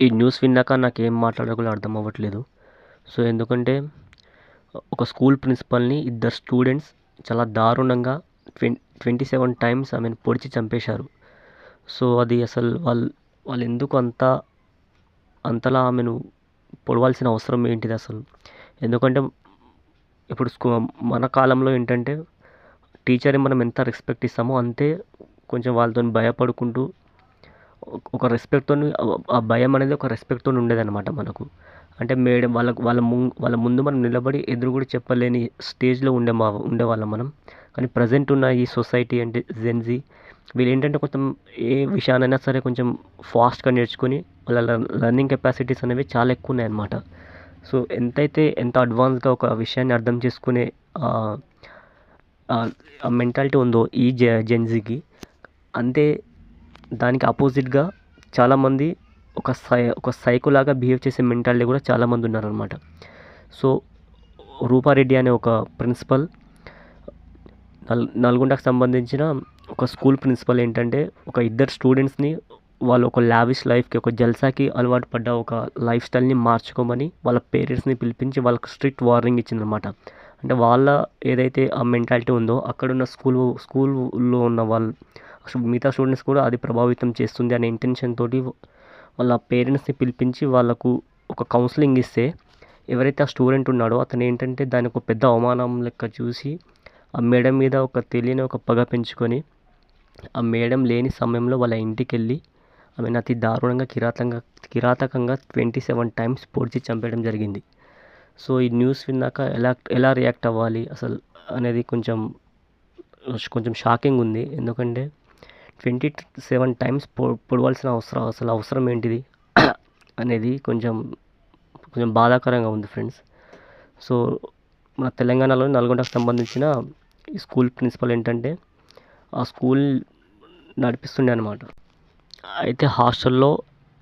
ఈ న్యూస్ విన్నాక నాకేం మాట్లాడాలో కూడా అర్థం అవ్వట్లేదు. సో ఎందుకంటే ఒక స్కూల్ ప్రిన్సిపల్ని ఇద్దరు స్టూడెంట్స్ చాలా దారుణంగా 27 టైమ్స్ ఆమెను పొడిచి చంపేశారు. సో అది అసలు వాళ్ళు ఎందుకు అంతలా ఆమెను పొడవాల్సిన అవసరం ఏంటిది అసలు? ఎందుకంటే ఇప్పుడు మన కాలంలో ఏంటంటే టీచర్ని మనం ఎంత రెస్పెక్ట్ ఇస్తామో అంతే కొంచెం వాళ్ళతో భయపడుకుంటూ ఒక రెస్పెక్ట్‌తోని ఆ భయం అనేది ఒక రెస్పెక్ట్‌తోని ఉండేదన్నమాట మనకు. అంటే మేడం వాళ్ళ ముందు మనం నిలబడి ఎదురు కూడా చెప్పలేని స్టేజ్‌లో ఉండేవాళ్ళం మనం. కానీ ప్రెజెంట్ ఉన్న ఈ సొసైటీ అంటే జెన్‌జీ వీళ్ళేంటంటే కొంచెం ఏ విషయాన్నైనా సరే కొంచెం ఫాస్ట్‌గా నేర్చుకొని వాళ్ళ లెర్నింగ్ కెపాసిటీస్ అనేవి చాలా ఎక్కువ ఉన్నాయన్నమాట. సో ఎంత అడ్వాన్స్‌గా ఒక విషయాన్ని అర్థం చేసుకునే ఆహ్, ఆహ్, ఆ మెంటాలిటీ ఉందో ఈ జెన్‌జీకి అంతే దానికి అపోజిట్‌గా చాలామంది ఒక సైకోలాగా బిహేవ్ చేసే మెంటాలిటీ కూడా చాలామంది ఉన్నారనమాట. సో రూపారెడ్డి అనే ఒక ప్రిన్సిపల్ నల్గొండకు సంబంధించిన ఒక స్కూల్ ప్రిన్సిపల్ ఏంటంటే ఒక ఇద్దరు స్టూడెంట్స్ని వాళ్ళు ఒక లావిష్ లైఫ్కి ఒక జల్సాకి అలవాటు పడ్డ ఒక లైఫ్ స్టైల్ని మార్చుకోమని వాళ్ళ పేరెంట్స్ని పిలిపించి వాళ్ళకి స్ట్రిక్ట్ వార్నింగ్ ఇచ్చిందనమాట. అంటే వాళ్ళ ఏదైతే ఆ మెంటాలిటీ ఉందో అక్కడున్న స్కూల్లో ఉన్న వాళ్ళు మిగతా స్టూడెంట్స్ కూడా అది ప్రభావితం చేస్తుంది అనే ఇంటెన్షన్ తోటి వాళ్ళ పేరెంట్స్ని పిలిపించి వాళ్ళకు ఒక కౌన్సిలింగ్ ఇస్తే ఎవరైతే ఆ స్టూడెంట్ ఉన్నాడో అతను ఏంటంటే దాన్ని ఒక పెద్ద అవమానం లెక్క చూసి ఆ మేడం మీద ఒక తెలియని ఒక పగ పెంచుకొని ఆ మేడం లేని సమయంలో వాళ్ళ ఇంటికి వెళ్ళి ఆమెను అతి దారుణంగా కిరాతకంగా 27 టైమ్స్ పొడిచి చంపేయడం జరిగింది. సో ఈ న్యూస్ విన్నాక ఎలా రియాక్ట్ అవ్వాలి అసలు అనేది కొంచెం షాకింగ్ ఉంది. ఎందుకంటే 27 టైమ్స్ పొడవాల్సిన అవసరం ఏంటిది అనేది కొంచెం బాధాకరంగా ఉంది ఫ్రెండ్స్. సో మన తెలంగాణలో నల్గొండకు సంబంధించిన ఈ స్కూల్ ప్రిన్సిపల్ ఏంటంటే ఆ స్కూల్ నడిపిస్తుండే అనమాట. అయితే హాస్టల్లో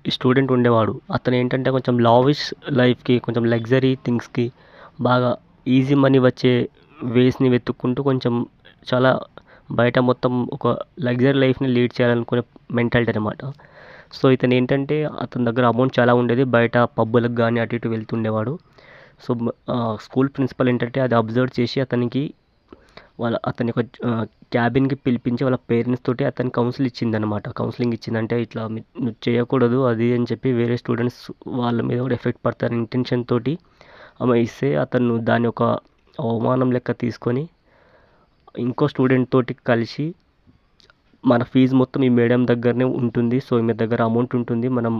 ఈ స్టూడెంట్ ఉండేవాడు. అతను ఏంటంటే కొంచెం లావిష్ లైఫ్కి కొంచెం లగ్జరీ థింగ్స్కి బాగా ఈజీ మనీ వచ్చే వేస్ని వెతుక్కుంటూ కొంచెం చాలా బయట మొత్తం ఒక లగ్జరీ లైఫ్ని లీడ్ చేయాలనుకునే మెంటాలిటీ అనమాట. సో ఇతను ఏంటంటే అతని దగ్గర అమౌంట్ చాలా ఉండేది. బయట పబ్బులకు కానీ అటు ఇటు వెళ్తుండేవాడు. సో స్కూల్ ప్రిన్సిపల్ ఏంటంటే అది అబ్జర్వ్ చేసి అతని యొక్క క్యాబిన్కి పిలిపించి వాళ్ళ పేరెంట్స్ తోటి అతనికి కౌన్సిలింగ్ ఇచ్చిందంటే ఇట్లా నువ్వు చేయకూడదు అది అని చెప్పి వేరే స్టూడెంట్స్ వాళ్ళ మీద కూడా ఎఫెక్ట్ పడతారని ఇంటెన్షన్ తోటి ఆమె ఇస్తే అతను దాన్ని ఒక అవమానం లెక్క తీసుకొని ఇంకో స్టూడెంట్ తోటి కలిసి మన ఫీజు మొత్తం ఈ మేడం దగ్గరనే ఉంటుంది. సో ఈమె దగ్గర అమౌంట్ ఉంటుంది. మనం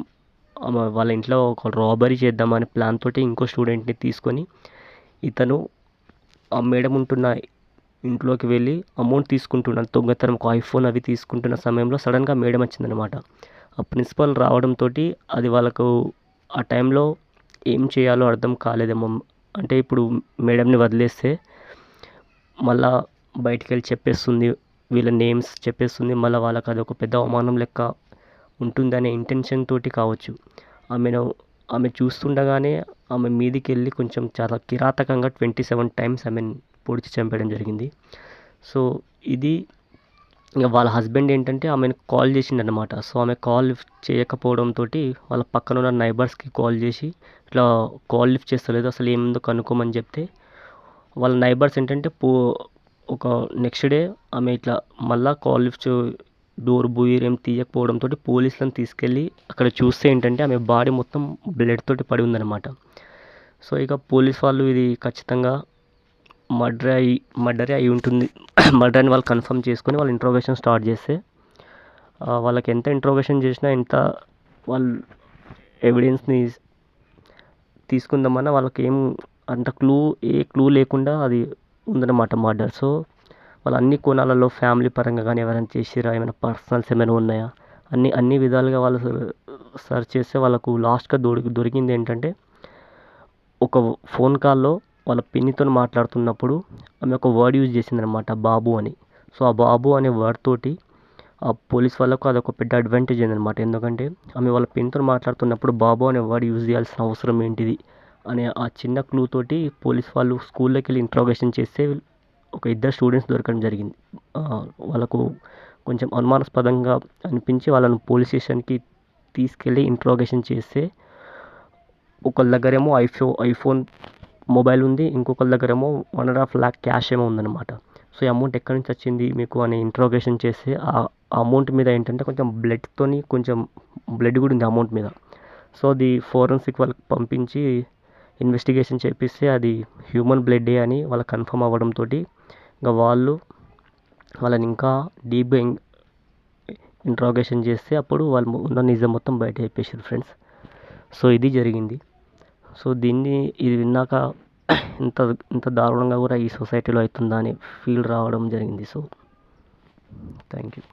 వాళ్ళ ఇంట్లో ఒక రాబరీ చేద్దామనే ప్లాన్ తోటి ఇంకో స్టూడెంట్ని తీసుకొని ఇతను ఆ మేడం ఉంటున్న ఇంట్లోకి వెళ్ళి అమౌంట్ తీసుకుంటున్నాను దొంగతనం ఒక ఐఫోన్ అవి తీసుకుంటున్న సమయంలో సడన్గా మేడం వచ్చిందనమాట. ఆ ప్రిన్సిపల్ రావడంతో అది వాళ్ళకు ఆ టైంలో ఏం చేయాలో అర్థం కాలేదేమో. అంటే ఇప్పుడు మేడంని వదిలేస్తే మళ్ళా బయటికి వెళ్ళి చెప్పేస్తుంది, వీళ్ళ నేమ్స్ చెప్పేస్తుంది, మళ్ళీ వాళ్ళకి అది ఒక పెద్ద అవమానం లెక్క ఉంటుందనే ఇంటెన్షన్ తోటి కావచ్చు ఆమె చూస్తుండగానే ఆమె మీదికి వెళ్ళి కొంచెం చాలా కిరాతకంగా 27 టైమ్స్ ఆమెను పొడిచి చంపేయడం జరిగింది. సో ఇది ఇక వాళ్ళ హస్బెండ్ ఏంటంటే ఆమెను కాల్ చేసిండనమాట. సో ఆమె కాల్ లిఫ్ట్ చేయకపోవడంతో వాళ్ళ పక్కన ఉన్న నైబర్స్కి కాల్ చేసి ఇట్లా కాల్ లిఫ్ట్ చేస్తలేదు అసలు ఏముందో కనుక్కోమని చెప్తే వాళ్ళ నైబర్స్ ఏంటంటే ఒక నెక్స్ట్ డే ఆమె ఇట్లా మళ్ళీ కాల్ లిఫ్ట్ డోర్ బూయిర్ ఏం తీయకపోవడంతో పోలీసులను తీసుకెళ్ళి అక్కడ చూస్తే ఏంటంటే ఆమె బాడీ మొత్తం బ్లడ్ తోటి పడి ఉందన్నమాట. సో ఇక పోలీస్ వాళ్ళు ఇది ఖచ్చితంగా మర్డరే అయి ఉంటుంది మర్డర్ అని వాళ్ళు కన్ఫర్మ్ చేసుకొని వాళ్ళు ఇంట్రోగేషన్ స్టార్ట్ చేస్తే వాళ్ళకి ఎంత ఇంట్రోగేషన్ చేసినా ఎంత వాళ్ళు ఎవిడెన్స్ని తీసుకుందామన్నా వాళ్ళకి అంత ఏ క్లూ లేకుండా అది ఉందన్నమాట మర్డర్. సో వాళ్ళు అన్ని కోణాలలో ఫ్యామిలీ పరంగా కానీ ఎవరైనా చేసిరా, ఏమైనా పర్సనల్స్ ఏమైనా ఉన్నాయా, అన్ని విధాలుగా వాళ్ళు సెర్చ్ చేస్తే వాళ్ళకు లాస్ట్గా దొరికింది ఏంటంటే ఒక ఫోన్ కాల్లో వాళ్ళ పిన్నితో మాట్లాడుతున్నప్పుడు ఆమె ఒక వర్డ్ యూజ్ చేసిందనమాట, బాబు అని. సో ఆ బాబు అనే వర్డ్ తోటి ఆ పోలీస్ వాళ్ళకు అదొక పెద్ద అడ్వాంటేజ్ అయిందనమాట. ఎందుకంటే ఆమె వాళ్ళ పిన్నితో మాట్లాడుతున్నప్పుడు బాబు అనే వర్డ్ యూజ్ చేయాల్సిన అవసరం ఏంటిది అనే ఆ చిన్న క్లూ తోటి పోలీస్ వాళ్ళు స్కూల్లోకి వెళ్ళి ఇంట్రోగేషన్ చేస్తే ఒక ఇద్దరు స్టూడెంట్స్ దొరకడం జరిగింది. వాళ్ళకు కొంచెం అనుమానాస్పదంగా అనిపించి వాళ్ళను పోలీస్ స్టేషన్కి తీసుకెళ్ళి ఇంట్రాగేషన్ చేస్తే ఒకళ్ళ దగ్గరేమో ఐఫోన్ మొబైల్ ఉంది, ఇంకొకళ్ళ దగ్గరేమో 1.5 lakh క్యాష్ ఏమో ఉందన్నమాట. సో ఈ అమౌంట్ ఎక్కడి నుంచి వచ్చింది మీకు అని ఇంట్రాగేషన్ చేస్తే ఆ అమౌంట్ మీద ఏంటంటే కొంచెం బ్లడ్ కూడా ఉంది అమౌంట్ మీద. సో అది ఫోరెన్సిక్ వాళ్ళకి పంపించి ఇన్వెస్టిగేషన్ చేపిస్తే అది హ్యూమన్ బ్లడ్డే అని వాళ్ళకి కన్ఫర్మ్ అవ్వడంతో ఇంకా వాళ్ళని ఇంకా డీప్గా ఇంట్రాగేషన్ చేస్తే అప్పుడు వాళ్ళు ఉన్న నిజం మొత్తం బయట చెప్పేసారు ఫ్రెండ్స్. సో ఇది జరిగింది. సో ఇది విన్నాక ఇంత ఇంత దారుణంగా కూడా ఈ సొసైటీలో అవుతుందా అని ఫీల్ రావడం జరిగింది. So thank you.